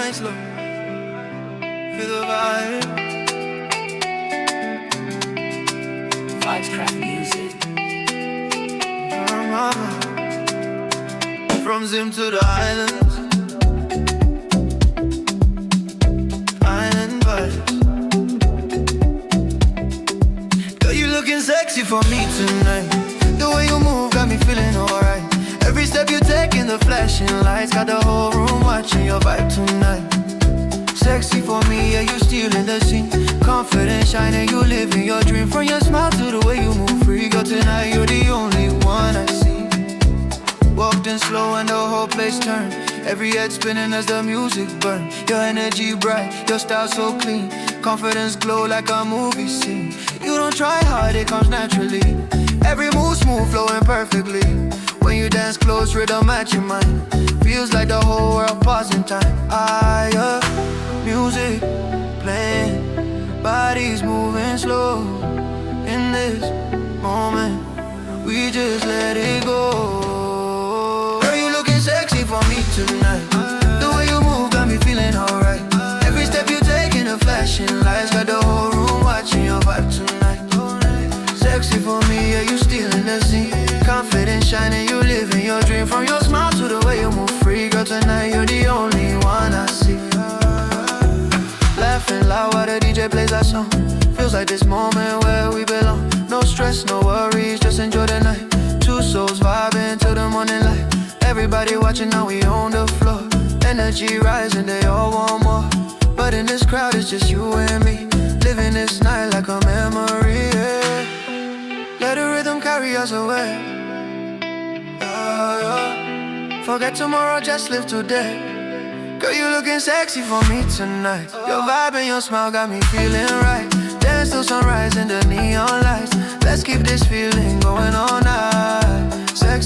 night slow. Feel the vibe. VybzCraft music. From Zim to the islands. Island vibes. Girl, you looking sexy for me tonight. The way you move got me feeling alright. Every step you take in the flashing lights, got the whole room watching your vibe tonight. Sexy for me, yeah, you stealing the scene. Confident, shining, you living your dream. From your smile to the way you move free, girl, tonight you're the only one I see. Walked in slow and the whole place turned. Every head spinning as the music burn. Your energy bright, your style so clean. Confidence glow like a movie scene. You don't try hard, it comes naturally. Every move smooth, flowing perfectly. When you dance close, rhythm matching mine. Feels like the whole world pausing time. Music playing, bodies moving slow. In this moment, we just let it go. Girl, you looking sexy for me tonight. The way you move got me feeling alright. Every step you take in the flashing lights, got the whole room watching your vibe tonight. Sexy for me, yeah, you stealing the scene. Confident, shining, you living your dream. From your smile to the way you move free, girl, tonight you're the only one I see. Laughing loud while the DJ plays our song. Feels like this moment where we belong. No stress, no worries, just enjoy the night. Two souls vibing till the morning light. Everybody watching, now we on the floor. Energy rising, they all want more. But in this crowd, it's just you and me. Living this night like a memory, yeah. Let the rhythm carry us away. Forget tomorrow, just live today. Girl, you looking sexy for me tonight. Your vibe and your smile got me feeling right. Dance till sunrise in the neon lights. Let's keep this feeling going all night. Sexy